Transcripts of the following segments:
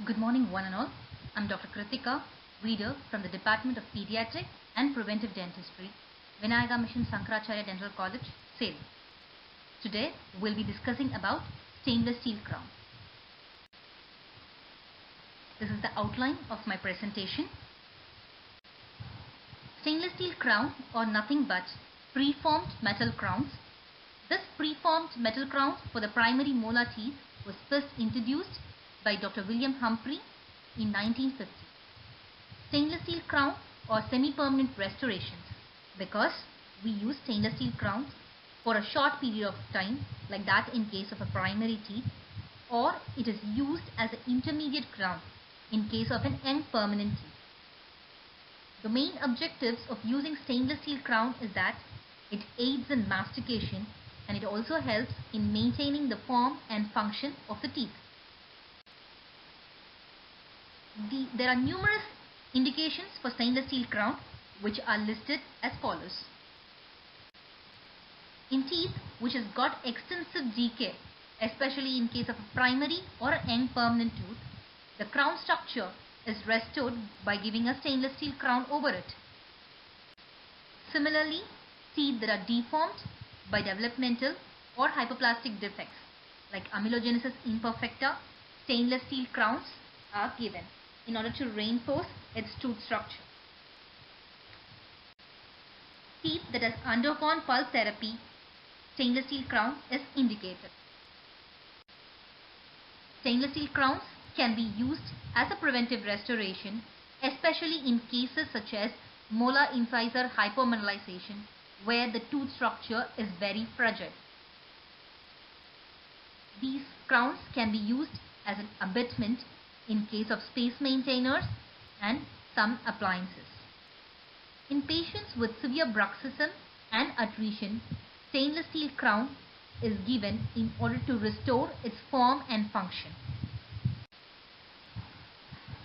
Good morning, one and all. I'm Dr. Kritika, reader from the Department of Pediatric and Preventive Dentistry, Vinayaga Mission Sankaracharya Dental College, Salem. Today, we'll be discussing about stainless steel crown. This is the outline of my presentation. Stainless steel crown are nothing but preformed metal crowns. This preformed metal crown for the primary molar teeth was first introduced by Dr. William Humphrey in 1950. Stainless steel crown or semi-permanent restorations because we use stainless steel crowns for a short period of time, like that in case of a primary teeth, or it is used as an intermediate crown in case of an young permanent teeth. The main objectives of using stainless steel crown is that it aids in mastication and it also helps in maintaining the form and function of the teeth. There are numerous indications for stainless steel crown which are listed as follows. In teeth which has got extensive decay, especially in case of a primary or a young permanent tooth, the crown structure is restored by giving a stainless steel crown over it. Similarly, teeth that are deformed by developmental or hypoplastic defects like amelogenesis imperfecta, stainless steel crowns are given in order to reinforce its tooth structure. Teeth that has undergone pulse therapy, stainless steel crown is indicated. Stainless steel crowns can be used as a preventive restoration, especially in cases such as molar incisor hypomineralization, where the tooth structure is very fragile. These crowns can be used as an abutment in case of space maintainers and some appliances. In patients with severe bruxism and attrition, stainless steel crown is given in order to restore its form and function.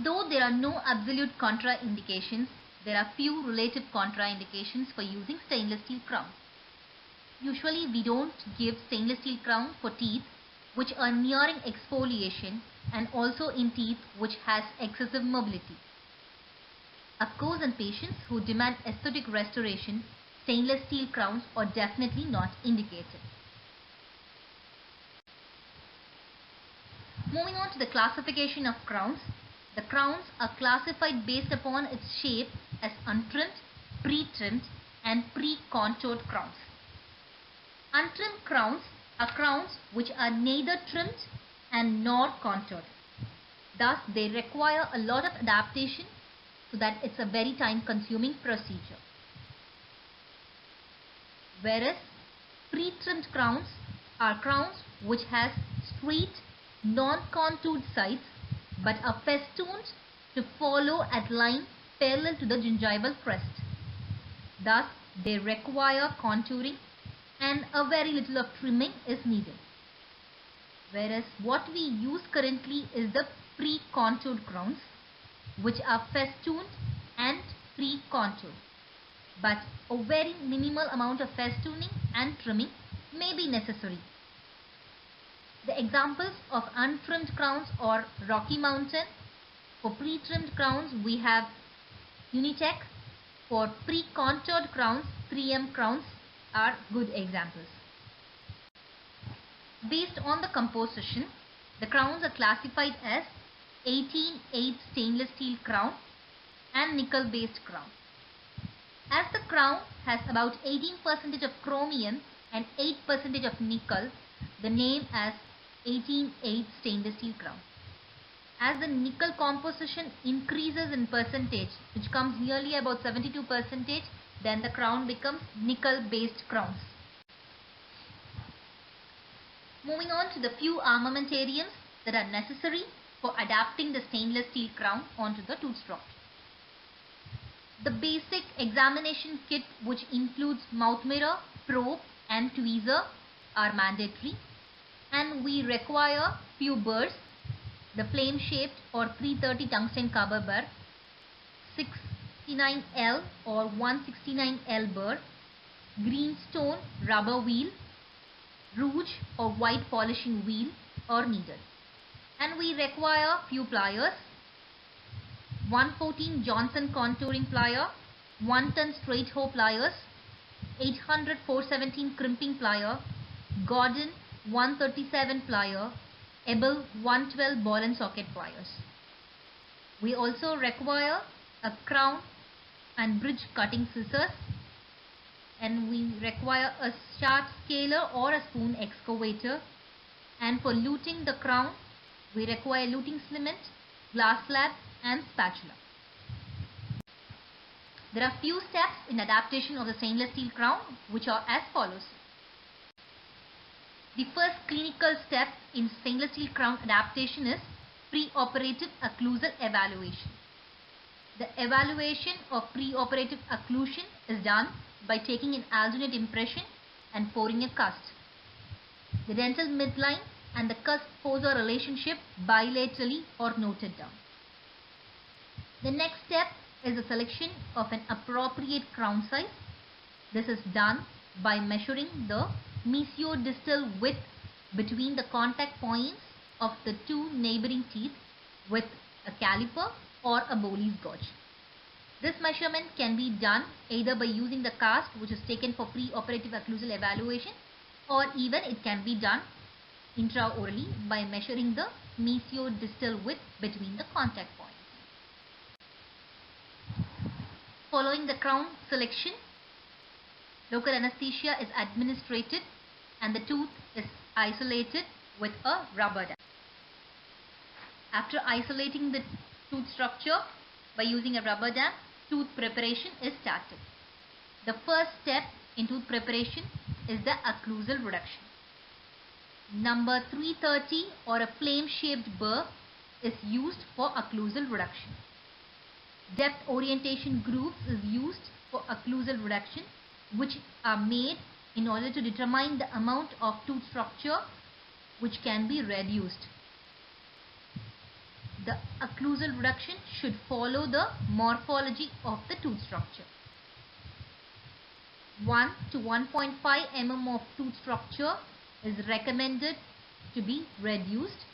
Though there are no absolute contraindications, there are few relative contraindications for using stainless steel crown. Usually we don't give stainless steel crown for teeth which are nearing exfoliation and also in teeth which has excessive mobility. Of course, in patients who demand aesthetic restoration, stainless steel crowns are definitely not indicated. Moving on to the classification of crowns. The crowns are classified based upon its shape as untrimmed, pre-trimmed and pre-contoured crowns. Untrimmed crowns are crowns which are neither trimmed and nor contoured. Thus, they require a lot of adaptation so that it's a very time-consuming procedure. Whereas pre-trimmed crowns are crowns which has straight, non-contoured sides but are festooned to follow at line parallel to the gingival crest. Thus, they require contouring and a very little of trimming is needed. Whereas what we use currently is the pre-contoured crowns which are festooned and pre-contoured. But a very minimal amount of festooning and trimming may be necessary. The examples of untrimmed crowns are Rocky Mountain. For pre-trimmed crowns we have Unitech. For pre-contoured crowns, 3M crowns are good examples. Based on the composition, the crowns are classified as 18-8 stainless steel crown and nickel based crown. As the crown has about 18% of chromium and 8% of nickel, the name as 18-8 stainless steel crown. As the nickel composition increases in percentage, which comes nearly about 72%, then the crown becomes nickel based crowns. Moving on to the few armamentariums that are necessary for adapting the stainless steel crown onto the tooth structure. The basic examination kit, which includes mouth mirror, probe and tweezer, are mandatory, and we require few burrs: the flame shaped or 330 tungsten cover burr, 69L or 169L burr, greenstone rubber wheel, rouge or white polishing wheel are needed. and we require few pliers: 114 Johnson contouring plier, 1 ton straight hoe pliers, 800 417 crimping plier, Gordon 137 plier, Ebel 112 ball and socket pliers. We also require a crown and bridge cutting scissors, and we require a shaft scaler or a spoon excavator, and for luting the crown we require luting cement, glass slab and spatula. There are few steps in adaptation of the stainless steel crown which are as follows. The first clinical step in stainless steel crown adaptation is preoperative occlusal evaluation. The evaluation of preoperative occlusion is done by taking an alternate impression and pouring a cast. The dental midline and the cusp pose a relationship bilaterally or noted down. The next step is the selection of an appropriate crown size. This is done by measuring the mesiodistal width between the contact points of the two neighboring teeth with a caliper or a Bowley's gauge. This measurement can be done either by using the cast which is taken for preoperative occlusal evaluation, or even it can be done intraorally by measuring the mesiodistal width between the contact points. Following the crown selection, local anesthesia is administered and the tooth is isolated with a rubber dam. After isolating the tooth structure by using a rubber dam, tooth preparation is started. The first step in tooth preparation is the occlusal reduction. Number 330 or a flame-shaped burr is used for occlusal reduction. Depth orientation grooves is used for occlusal reduction, which are made in order to determine the amount of tooth structure which can be reduced. The occlusal reduction should follow the morphology of the tooth structure. 1 to 1.5 mm of tooth structure is recommended to be reduced,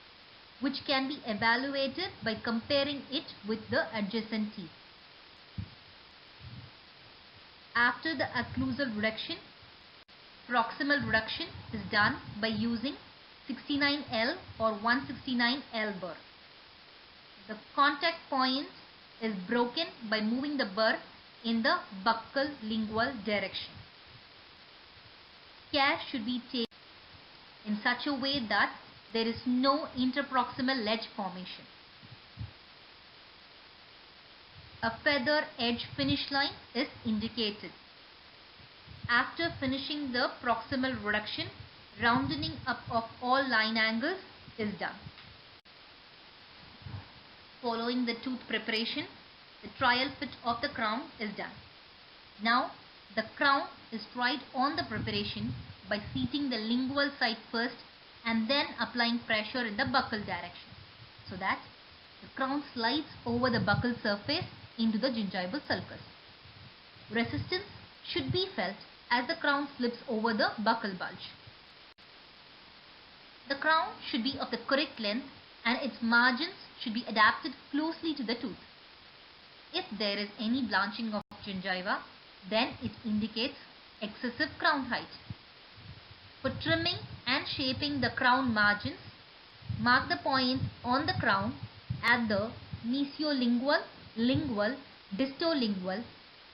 which can be evaluated by comparing it with the adjacent teeth. After the occlusal reduction, proximal reduction is done by using 69L or 169L burr. The contact point is broken by moving the burr in the buccal lingual direction. Care should be taken in such a way that there is no interproximal ledge formation. A feather edge finish line is indicated. After finishing the proximal reduction, rounding up of all line angles is done. Following the tooth preparation, the trial fit of the crown is done. Now, the crown is tried on the preparation by seating the lingual side first and then applying pressure in the buccal direction, so that the crown slides over the buccal surface into the gingival sulcus. Resistance should be felt as the crown slips over the buccal bulge. The crown should be of the correct length and its margins should be adapted closely to the tooth. If there is any blanching of gingiva, then it indicates excessive crown height. For trimming and shaping the crown margins, mark the points on the crown at the mesiolingual, lingual, distolingual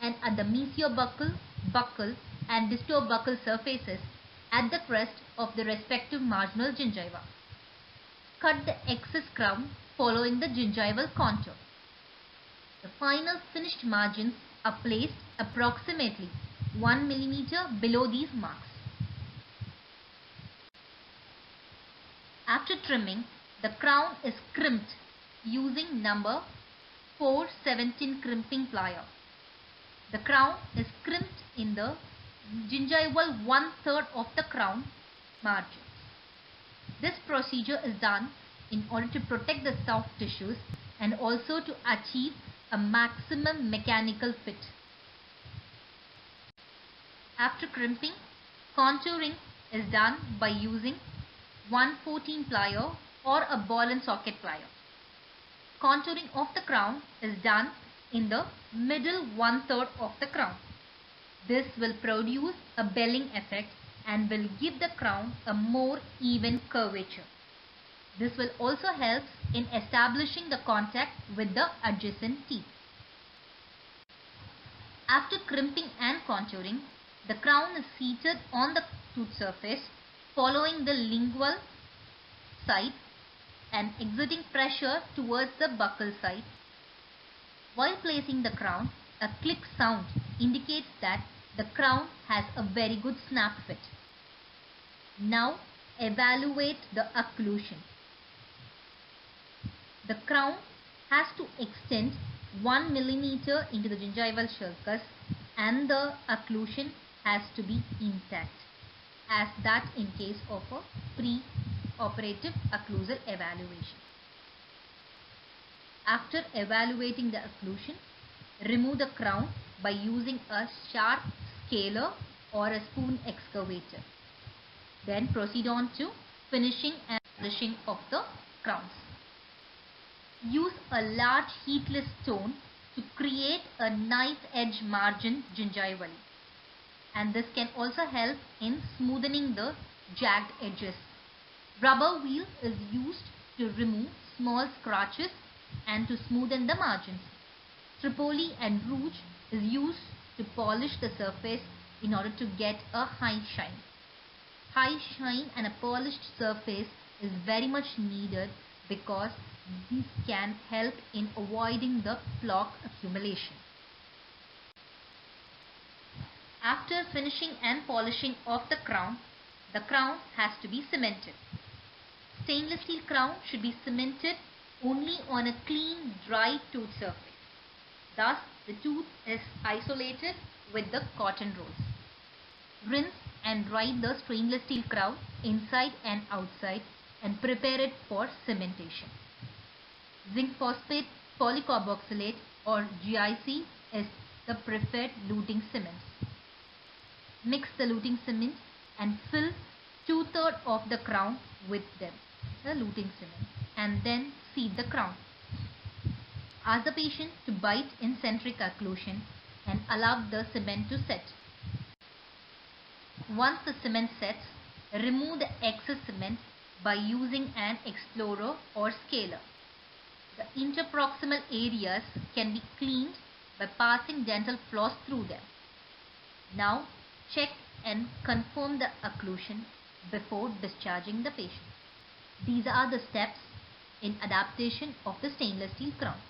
and at the mesiobuccal, buccal and distobuccal surfaces at the crest of the respective marginal gingiva. Cut the excess crown following the gingival contour. The final finished margins are placed approximately 1 mm below these marks. After trimming, the crown is crimped using number 417 crimping plier. The crown is crimped in the gingival 1/3 of the crown margins. This procedure is done in order to protect the soft tissues and also to achieve a maximum mechanical fit. After crimping, contouring is done by using 114 plier or a ball and socket plier. Contouring of the crown is done in the middle 1/3 of the crown. This will produce a belling effect and will give the crown a more even curvature. This will also help in establishing the contact with the adjacent teeth. After crimping and contouring, the crown is seated on the tooth surface following the lingual side and exerting pressure towards the buccal side. While placing the crown, a click sound indicates that the crown has a very good snap fit. Now evaluate the occlusion. The crown has to extend 1 millimeter into the gingival sulcus and the occlusion has to be intact, as that in case of a pre-operative occlusal evaluation. After evaluating the occlusion, remove the crown by using a sharp scaler or a spoon excavator. Then proceed on to finishing and polishing of the crowns. Use a large heatless stone to create a knife edge margin gingivally, and this can also help in smoothing the jagged edges. Rubber wheel is used to remove small scratches and to smoothen the margins. Tripoli and rouge is used to polish the surface in order to get a high shine. High shine and a polished surface is very much needed because this can help in avoiding the plaque accumulation. After finishing and polishing of the crown has to be cemented. Stainless steel crown should be cemented only on a clean, dry tooth surface. Thus, the tooth is isolated with the cotton rolls. Rinse and dry the stainless steel crown inside and outside and prepare it for cementation. Zinc phosphate polycarboxylate or GIC is the preferred luting cement. Mix the luting cement and fill 2/3 of the crown with them, the luting cement, and then seat the crown. Ask the patient to bite in centric occlusion and allow the cement to set. Once the cement sets, remove the excess cement by using an explorer or scaler. The interproximal areas can be cleaned by passing dental floss through them. Now check and confirm the occlusion before discharging the patient. These are the steps in adaptation of the stainless steel crown.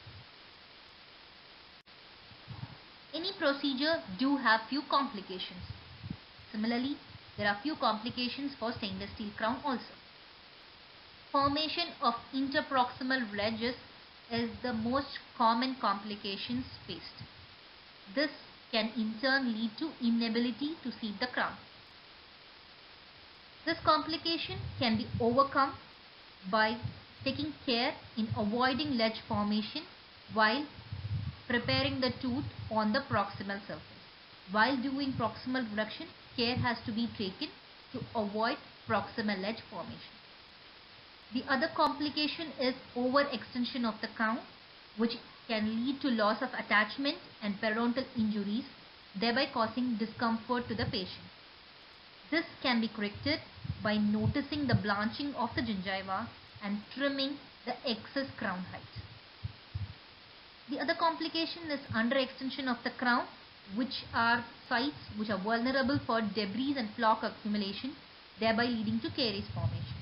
Any procedure do have few complications. Similarly, there are few complications for stainless steel crown also. Formation of interproximal ridges is the most common complications faced. This can in turn lead to inability to seat the crown. This complication can be overcome by taking care in avoiding ledge formation while preparing the tooth on the proximal surface. While doing proximal reduction, care has to be taken to avoid proximal ledge formation. The other complication is overextension of the crown, which can lead to loss of attachment and periodontal injuries, thereby causing discomfort to the patient. This can be corrected by noticing the blanching of the gingiva and trimming the excess crown height. The other complication is underextension of the crown, which are sites which are vulnerable for debris and plaque accumulation, thereby leading to caries formation.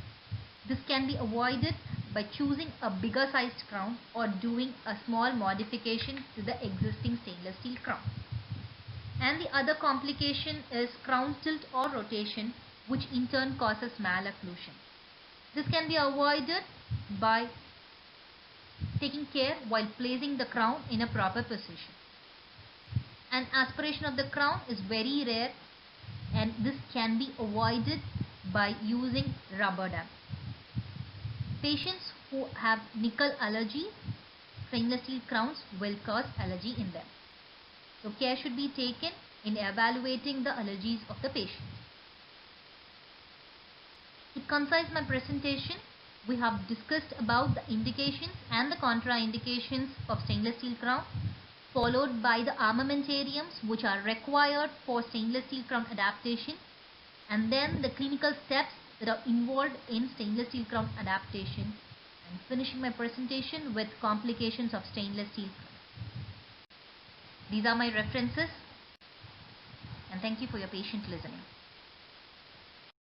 This can be avoided by choosing a bigger sized crown or doing a small modification to the existing stainless steel crown. And the other complication is crown tilt or rotation, which in turn causes malocclusion. This can be avoided by taking care while placing the crown in a proper position. And aspiration of the crown is very rare, and this can be avoided by using rubber dam. Patients who have nickel allergies, stainless steel crowns will cause allergy in them. So care should be taken in evaluating the allergies of the patient. To concise my presentation, we have discussed about the indications and the contraindications of stainless steel crown, followed by the armamentariums which are required for stainless steel crown adaptation, and then the clinical steps that are involved in stainless steel crown adaptation, and finishing my presentation with complications of stainless steel. These are my references, and thank you for your patient listening.